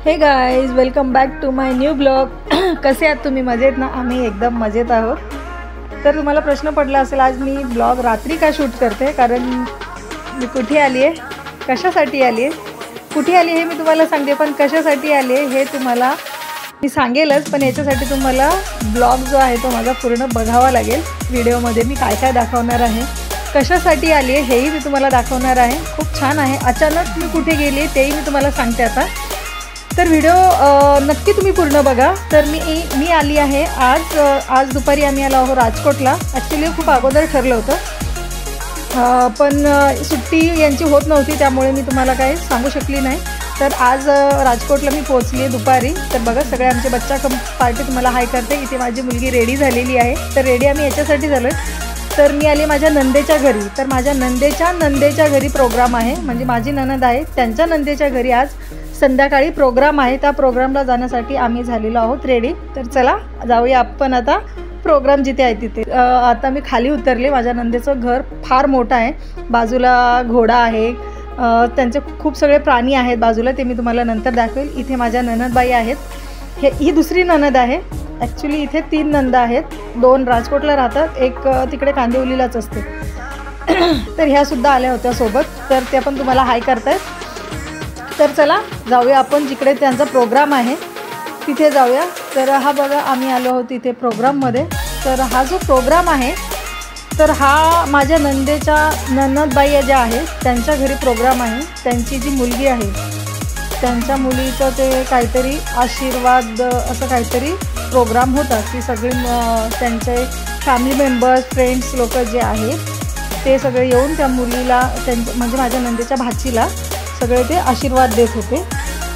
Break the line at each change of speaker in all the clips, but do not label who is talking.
हे guys, welcome back to my new blog. कसे आहात तुम्ही? मजेत ना? आम्ही एकदम मजेत आहोत। तर तुम्हाला प्रश्न पडला असेल आज मी ब्लॉग रात्री का शूट करते, कारण मी कुठे आली आहे, कशासाठी आली आहे, कुठे आली हे मी तुम्हाला सांगते, पण कशासाठी आली आहे हे तुम्हाला मी सांगेलच। पण याच्यासाठी तुम्हाला ब्लॉग जो आहे तो माझा पूर्ण बघावा लागेल। व्हिडिओमध्ये मी काय काय दाखवणार आहे, कशासाठी आली आहे हेही मी तुम्हाला दाखवणार आहे। खूप छान आहे। अचानक मी कुठे गेली तेही मी तुम्हाला सांगते आता। तर व्हिडिओ नक्की तुम्ही पूर्ण बघा। तर मी आली आहे आज दुपारी आम्ही आलो आहोत राजकोटला। ॲक्च्युली खूप अगोदर ठरलं होतं, पण सुट्टी यांची होत नव्हती, त्यामुळे मी तुम्हाला काही सांगू शकली नाही। तर आज राजकोटला मी पोहोचली आहे दुपारी। तर बघा, सगळे आमचे बच्चा पार्टी तुम्हाला हाय करते। इथे माझी मुलगी रेडी झालेली आहे। तर रेडी आम्ही याच्यासाठी झालो आहे, तर मी आली माझ्या नंदेच्या घरी। तर माझ्या नंदेच्या घरी प्रोग्राम आहे, म्हणजे माझी ननद आहे त्यांच्या नंदेच्या घरी आज संध्याकाळी प्रोग्राम आहे। त्या प्रोग्रामला जाण्यासाठी आम्ही झालेलो आहोत रेडी। तर चला जाऊया आपण आता प्रोग्राम जिथे आहे तिथे। आता मी खाली उतरले। माझ्या नंदेचं घर फार मोठं आहे, बाजूला घोडा आहे, त्यांचे खूप सगळे प्राणी आहेत बाजूला, ते मी तुम्हाला नंतर दाखवेल। इथे माझ्या ननदबाई आहेत, ही दुसरी ननद आहे। ॲक्च्युली इथे 3 नंदा आहेत, 2 राजकोटला राहतात, एक तिकडे कांदिवलीलाच असते। तर ह्यासुद्धा आल्या होत्या सोबत, तर त्या पण तुम्हाला हाय करतायत। तर चला जाऊया आपण जिकडे त्यांचा प्रोग्राम आहे तिथे जाऊया। तर हा बघा, आम्ही आलो आहोत तिथे प्रोग्राममध्ये। तर हा जो प्रोग्राम आहे, तर हा माझ्या ननदबाई ज्या आहेत त्यांच्या घरी प्रोग्राम आहे। त्यांची जी मुलगी आहे त्यांच्या मुलीचं ते काहीतरी आशीर्वाद असं काहीतरी प्रोग्राम होता, की सगळे त्यांचे फॅमिली मेंबर्स, फ्रेंड्स लोक जे आहेत ते सगळे येऊन त्या मुलीला, म्हणजे माझ्या नंदेच्या भाचीला सगळे ते आशीर्वाद देत होते।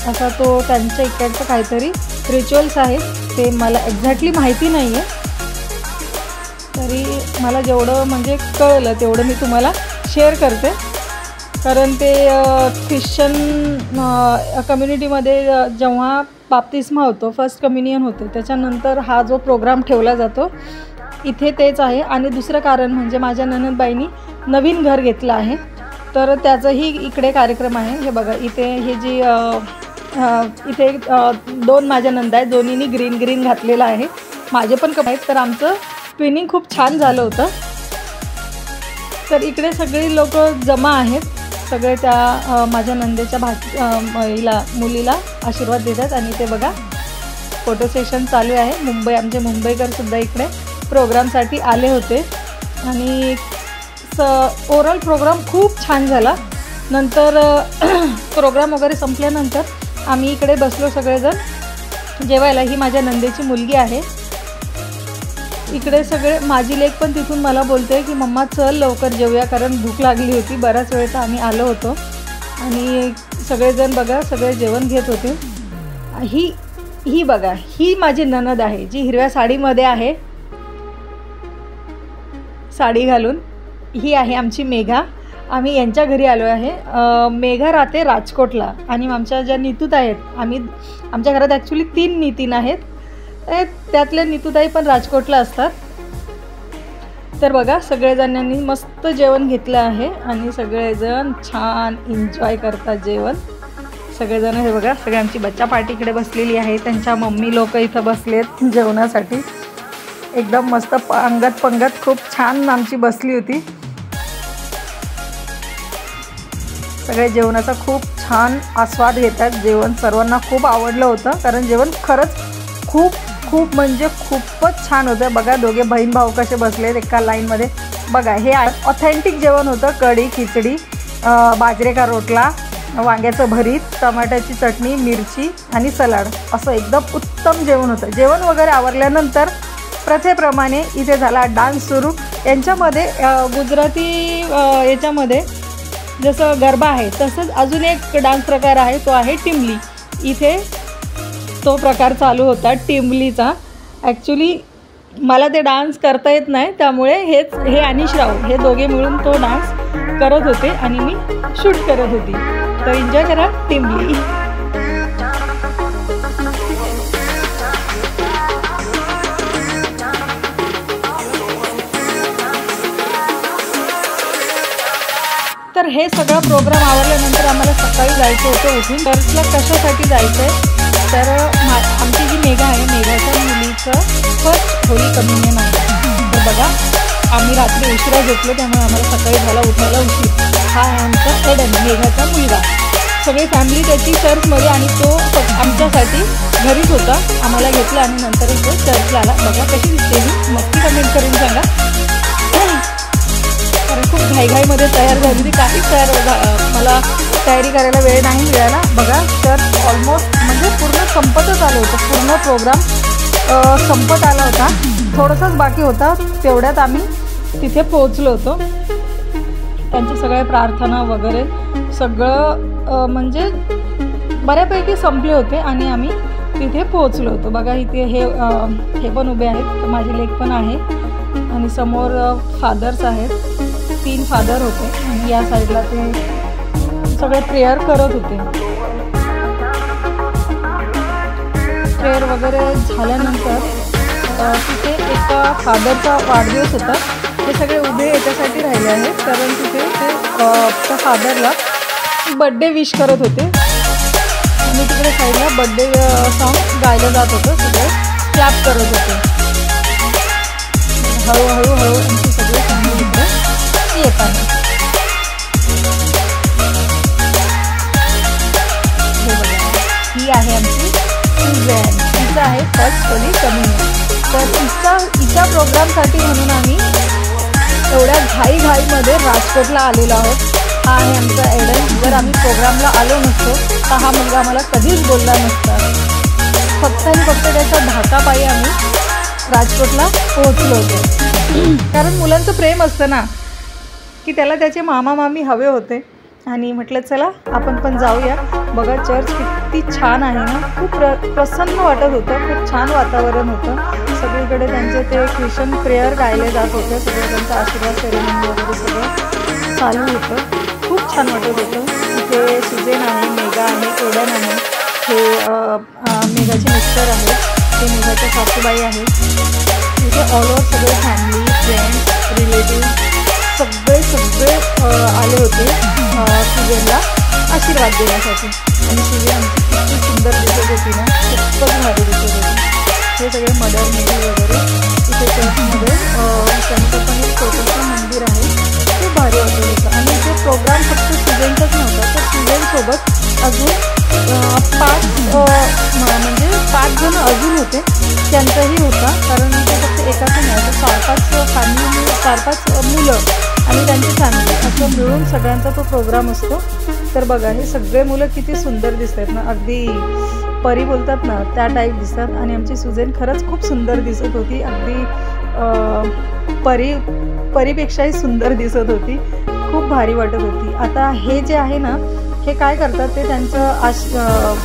असा तो त्यांच्या इकडचं काहीतरी रिच्युअल्स आहेत, ते मला एक्झॅक्टली माहिती नाही आहे, तरी मला जेवढं म्हणजे कळलं तेवढं मी तुम्हाला शेअर करते। कारण ते ख्रिश्चन कम्युनिटीमध्ये जेव्हा बाप्तिस्मा होतो, फर्स्ट कम्युनियन होते, त्याच्यानंतर हा जो प्रोग्राम ठेवला जातो इथे तेच आहे। आणि दुसरं कारण म्हणजे माझ्या ननदबाईंनी नवीन घर घेतलं आहे, तर त्याचाही इकडे कार्यक्रम आहे। हे बघा, इथे हे जी इथे 2 माझ्या नंदा आहेत, दोन्हींनी ग्रीन घातलेलं आहे, माझे पण कप आहेत। तर आमचं ट्विनिंग खूप छान झालं होतं। तर इकडे सगळी लोक जमा आहेत, सगळे त्या माझ्या नंदेच्या मुलीला आशीर्वाद देतात। आणि ते बघा, फोटो सेशन चालू आहे। आमचे मुंबईकरसुद्धा इकडे प्रोग्रामसाठी आले होते। आणि ओव्हरऑल प्रोग्राम खूप छान झाला। नंतर प्रोग्राम वगैरे संपल्यानंतर आम्ही इकडे बसलो सगळेजण जेवायला। ही माझ्या नंदेची मुलगी आहे। इकडे सगळे, माझी लेक पण तिथून मला बोलते की मम्मा चल लवकर जेवूया, कारण भूक लागली होती, बराच वेळ तर आम्ही आलो होतो। आणि सगळेजण बघा सगळे जेवण घेत होते। ही बघा, ही माझी ननद आहे जी हिरव्या साडीमध्ये आहे, साडी घालून। ही आहे आमची मेघा। आम्ही यांच्या घरी आलो आहे। मेघा राहते राजकोटला, आणि आमच्या ज्या नितूत आहेत, आमच्या घरात ॲक्च्युली 3 नितीन आहेत, त्यातल्या नितूताई पण राजकोटला असतात। तर बघा, सगळेजणांनी मस्त जेवण घेतलं आहे आणि सगळेजण छान एन्जॉय करतात जेवण सगळेजण। हे बघा, सगळे आमची बच्चा पार्टी इकडे बसलेली आहे, त्यांच्या मम्मी लोक इथं बसलेत जेवणासाठी। एकदम मस्त पंगत खूप छान आमची बसली होती। सगळे जेवणाचा खूप छान आस्वाद घेतात। जेवण सर्वांना खूप आवडलं होतं, कारण जेवण खरंच खूप म्हणजे खूपच छान होतं। बघा, दोघे बहीण भाऊ कसे बसलेत एका लाईनमध्ये। बघा, हे ऑथेंटिक जेवण होतं। कढी, खिचडी, बाजरे का रोटला, वांग्याचं भरीत, टमाट्याची चटणी, मिरची आणि सलाड, असं एकदम उत्तम जेवण होतं। जेवण वगैरे आवरल्यानंतर प्रथेप्रमाणे इथे झाला डान्स सुरू। यांच्यामध्ये गुजराती याच्यामध्ये जसं गरबा आहे तसंच अजून एक डान्स प्रकार आहे, तो आहे टिमली। इथे तो प्रकार चालू होता टिमलीचा। ॲक्च्युली मला ते डान्स करता येत नाही, त्यामुळे हे आणि श्राव हे दोघे मिळून तो डान्स करत होते आणि मी शूट करत होती। तर एन्जॉय करा टिमली। तर हे सगळं प्रोग्राम आवरल्यानंतर आम्हाला सकाळी जायचं होतं उठून. चर्चला कशासाठी जायचं आहे तर आमची जी मेघा आहे, मेघाच्या मुलीचं फर्स्ट होली कम्युनियन आहे. तर बघा आम्ही रात्री उशिरा झोपलो त्यामुळे आम्हाला सकाळी झाला उठायला उशीर. हा आहे आमचा एडन, मेघाचा मुलगा. सगळी फॅमिली त्याची चर्चमध्ये आणि तो आमच्यासाठी घरीच होता. आम्हाला घेतलं आणि नंतर तो चर्चला आला. बघा कशी दिसते मी, नक्की कमेंट करून सांगा. कारण खूप घाईघाईमध्ये तयार झाली होती, काहीच मला तयारी करायला वेळ नाही मिळाला. बघा चर्च ऑलमोस्ट म्हणजे पूर्ण संपतच आलं होतं. पूर्ण प्रोग्राम संपत आला होता, थोडंसंच बाकी होता. तेवढ्यात आम्ही तिथे पोहोचलो होतो. त्यांच्या सगळ्या प्रार्थना वगैरे सगळं म्हणजे बऱ्यापैकी संपले होते आणि आम्ही तिथे पोहोचलो होतो. बघा इथे हे पण उभे आहेत, माझे लेक पण आहे आणि समोर फादर्स आहेत. 3 फादर होते आणि या साईडला ते सगळे प्रेयर करत होते. प्रेयर वगैरे झाल्यानंतर तिथे एका फादरचा वाढदिवस होता. ते सगळे उभे याच्यासाठी राहिले आहेत कारण तिथे ते त्या फादरला बड्डे विश करत होते आणि तिकडे साईडला बड्डे सॉन्ग गायलं जात होतं. सगळे क्लॅप करत होते. हळूहळू आमची सगळे फॅमिली इकडे येत आहे. हे बघा ही आहे आमची सुझॅन, तिचं आहे फर्स्ट होली कम्युनियन. तर हिच्या प्रोग्रामसाठी म्हणून आम्ही एवढ्या घाईमध्ये राजकोटला आलेलो आहोत. हा आहे आमचा एडन. जर आम्ही प्रोग्रामला आलो नसतो तर हा मुलगा आम्हाला कधीच बोलला नसता. फक्त आणि फक्त त्याच्या धाकापायी आम्ही राजकोटला पोहोचलो होतो. कारण मुलांचं प्रेम असतं ना की त्याला त्याचे मामा मामी हवे होते आणि म्हटलं चला आपण पण जाऊया. बघा चर्च किती छान आहे ना, खूप प्रसन्न वाटत होतं. खूप छान वातावरण होतं. सगळीकडे त्यांचे ते ख्रिश्चन प्रेयर गायले जात होते. सगळं त्यांचा आशीर्वाद सेरेमनी वगैरे सगळं चालू होतं. खूप छान वाटत होतं. इथे सुझेन आहे, मेघा आहे, एडन आहे, हे मेघाचे मिस्टर आहेत, ते मेघाच्या सासूबाई आहेत. इथे ऑल ओव्हर सगळे फॅमिली, फ्रेंड्स, रिलेटिव्ह सगळे आले होते सुझेनला आशीर्वाद देण्यासाठी. आणि सुझेन आमची किती सुंदर दिसत होती ना, खूपच भारी दिसत होती. हे सगळे मदर मेरी वगैरे इथे चर्चमध्ये त्यांचं पण एक छोटंसं मंदिर आहे, खूप भारी वाटत होतं. आणि इथे प्रोग्राम फक्त सुझेनचाच नव्हता, तर सुझेनसोबत अजून 5 जण अजून होते, त्यांचाही होता. कारण ते फक्त एकाचं नाही, तर 4-5 मुलं आणि त्यांची फॅमिली असं मिळून सगळ्यांचा तो प्रोग्राम असतो. तर बघा हे सगळे मुलं किती सुंदर दिसत आहेत ना, अगदी परी बोलतात ना त्या टाईप दिसतात. आणि आमची सुझेन खरंच खूप सुंदर दिसत होती, अगदी परीपेक्षाही सुंदर दिसत होती. खूप भारी वाटत होती. आता हे जे आहे ना, हे काय करतात ते त्यांचं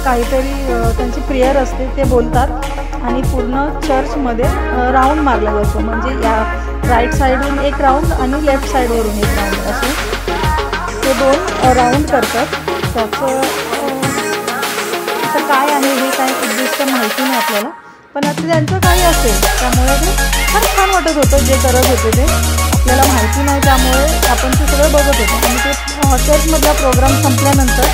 काहीतरी त्यांची प्रेयर असते ते बोलतात आणि पूर्ण चर्चमध्ये राऊंड मारला जातो. म्हणजे या राईट साईडवरून एक राऊंड आणि लेफ्ट साईडवरून एक राऊंड असे ते 2 राऊंड करतात. त्याचं काय आहे हे काय उद्दिष्ट माहिती नाही आपल्याला, पण आता त्यांचं काही असेल त्यामुळे ते फार छान वाटत होतं जे करत होते ते. आपल्याला माहिती नाही त्यामुळे आपण ते सगळं बघत होतो. आणि ते चर्चमधला प्रोग्राम संपल्यानंतर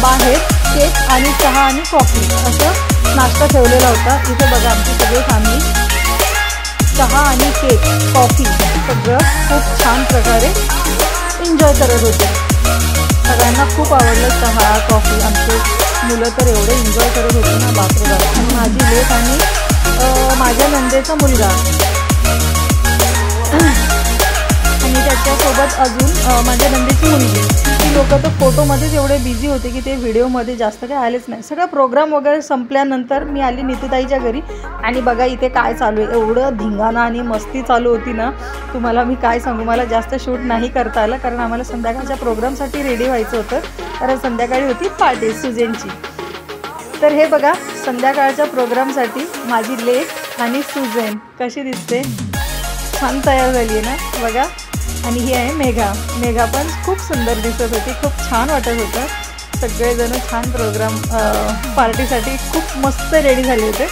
बाहेर केक आणि चहा आणि कॉफी असं नाश्ता ठेवलेला होता. इथे बघा आमची सगळी फॅमिली चहा आणि केक, कॉफी सगळं खूप छान प्रकारे एन्जॉय करत होते. सगळ्यांना खूप आवडलं चहा कॉफी. आमचे मुलं तर एवढे एन्जॉय करत होते ना, बापरे बाप. आणि माझी लेक आणि माझ्या नंदेचा मुलगा आणि त्याच्यासोबत अजून माझ्या नंदेची मुलगी, ती लोक तर फोटोमध्येच एवढे बिझी होते की ते व्हिडिओमध्ये जास्त काही आलेच नाही. सगळा प्रोग्राम वगैरे संपल्यानंतर मी आली नीतूताईच्या घरी आणि बघा इथे काय चालू आहे. एवढं धिंगाणा आणि मस्ती चालू होती ना, तुम्हाला मी काय सांगू. मला जास्त शूट नाही करता आलं कारण आम्हाला संध्याकाळच्या प्रोग्रामसाठी रेडी व्हायचं होतं, कारण संध्याकाळी होती पार्टी सुझेनची. तर हे बघा संध्याकाळच्या प्रोग्रामसाठी माझी लेक आणि सुझेन कशी दिसते, छान तयार झाली आहे ना बघा. आणि ही आहे मेघा पण खूप सुंदर दिसत होती, खूप छान वाटत होतं. सगळेजण छान प्रोग्राम पार्टीसाठी खूप मस्त रेडी झाले होते.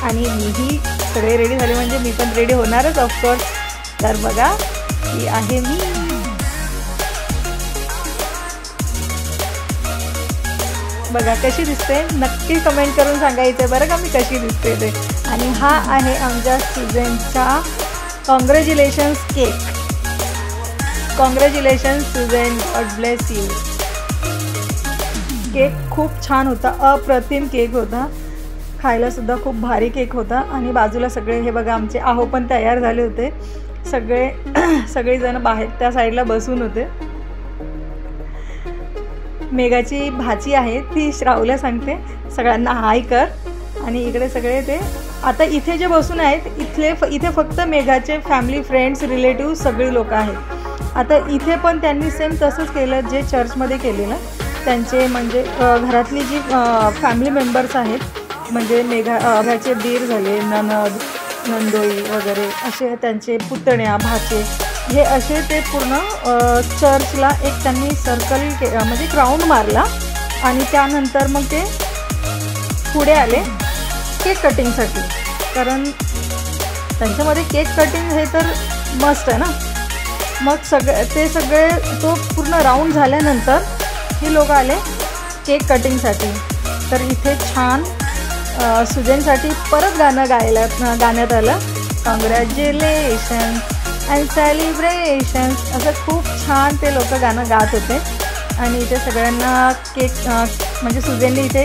आणि मीही सगळे रेडी झाले म्हणजे मी पण रेडी होणारच ऑफकोर्स. तर बघा ही आहे मी. बघा कशी दिसते, नक्की कमेंट करून सांगायचं बरं का मी कशी दिसते ते. आणि हा आहे आमच्या सुजेनचा congratulations cake. Congratulations Suzanne, God bless you. Cake खूप छान होता, अप्रतिम केक होता, खायला सुद्धा खूप भारी केक होता. आणि बाजूला सगळे हे बघा आमचे आहो पण तयार झाले होते, सगळेजण बाहेर त्या साईडला बसून होते. मेघाची भाची आहे ती श्रावला सांगते सगळ्यांना हाय कर. आणि इकडे सगळे ते आता इथे जे बसून आहेत इथे फक्त मेघाचे फॅमिली, फ्रेंड्स, रिलेटिव्ह सगळी लोक आहेत. आता इथे पण त्यांनी सेम तसंच केलं जे चर्चमध्ये केलेलं. त्यांचे म्हणजे घरातली जी फॅमिली मेंबर्स आहेत, म्हणजे मेघाचे दीर झाले, ननद, नंदोई वगैरे असे त्यांचे पुतण्या, भाचे, हे असे ते पूर्ण चर्चला एक त्यांनी सर्कल म्हणजे राऊंड मारला. आणि त्यानंतर मग ते पुढे आले केक कटिंगसाठी, कारण त्यांच्यामध्ये केक कटिंग हे तर मस्ट आहे ना. मग ते सगळे तो पूर्ण राऊंड झाल्यानंतर हे लोक आले केक कटिंगसाठी. तर इथे छान सुजेनसाठी परत गाणं गाण्यात आलं, कॉंग्रॅच्युलेशन अँड सेलिब्रेशन्स, असं खूप छान ते लोक गाणं गात होते. आणि इथे सगळ्यांना केक म्हणजे सुजेनने इथे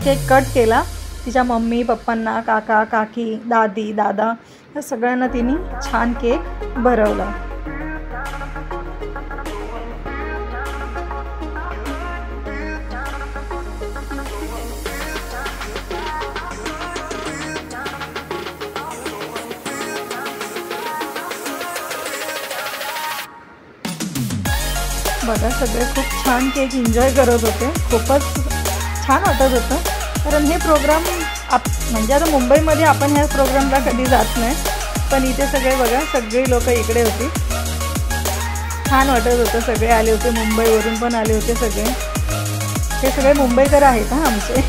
केक कट केला. तिच्या मम्मी पप्पांना, काका काकी, दादी दादा या सगळ्यांना तिने छान केक भरवला. बघा सगळे खूप छान केक एन्जॉय करत होते, खूपच छान वाटत होतं. कारण हे प्रोग्राम म्हणजे आता मुंबईमध्ये आपण ह्या प्रोग्रामला कधी जात नाही, पण इथे सगळे बघा सगळी लोक इकडे होती, छान वाटत होतं. सगळे आले होते, मुंबईवरून पण आले होते सगळे. हे सगळे मुंबईकर आहेत हां आमचे,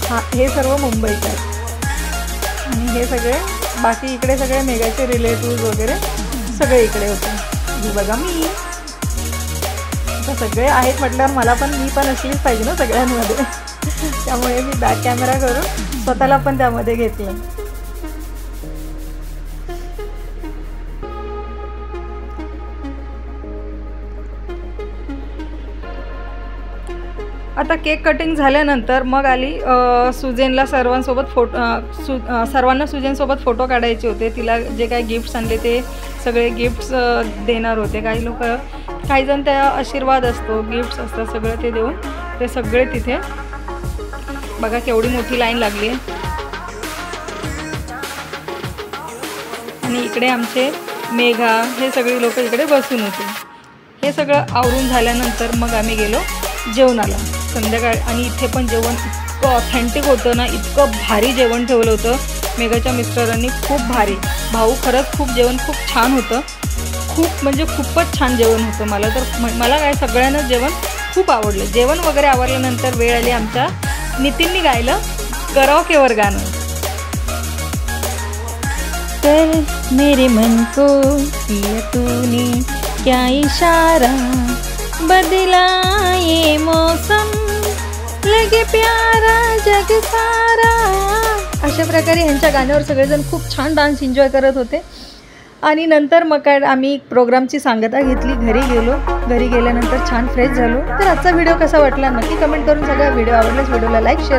हां हे सर्व मुंबईकर. आणि हे सगळे बाकी इकडे सगळे मेघाचे रिलेटिव्ह वगैरे सगळे इकडे होते. ही बघा मी आता सगळे आहेत म्हटल्यावर मी पण असलीच पाहिजे ना सगळ्यांमध्ये. त्यामुळे मी बॅक कॅमेरा करून स्वतःला पण त्यामध्ये घेतलं. आता केक कटिंग झाल्यानंतर मग आली सुजेनला सर्वांना सुजेनसोबत फोटो काढायचे होते. तिला जे काही गिफ्ट्स आणले ते सगळे गिफ्ट्स देणार होते. काही जण त्या आशीर्वाद असतो, गिफ्ट्स असतात, सगळं ते देऊन ते सगळे तिथे बघा केवढी मोठी लाईन लागली आहे. आणि इकडे आमचे मेघा हे सगळे लोक इकडे बसून होते. हे सगळं आवरून झाल्यानंतर मग आम्ही गेलो जेवणाला संध्याकाळी. आणि इथे पण जेवण इतकं ऑथेंटिक होतं ना, इतकं भारी जेवण ठेवलं होतं मेघाच्या मिस्टरांनी, खूप भारी. भाऊ खरंच जेवण खूप छान होतं, खूप म्हणजे खूपच छान जेवण होतं. मला काय सगळ्यांनाच जेवण खूप आवडलं. जेवण वगैरे आवरल्यानंतर वेळ आली आमच्या नितीननी गायलं कराओकेवर गाणं. तर मेरे मन को किया तूने क्या इशारा, बदला ये मौसम लगे प्यारा जग सारा. अशा प्रकारे ह्यांच्या गाण्यावर सगळेजण खूप छान डान्स एन्जॉय करत होते. आणि नंतर मग काय आम्ही प्रोग्रामची सांगता घेतली, घरी गेलो. घरी गेल्यानंतर छान फ्रेश झालो. तर आजचा व्हिडिओ कसा वाटला नक्की कमेंट करून सांगा. व्हिडिओ आवडल्यास व्हिडिओला लाईक, शेअर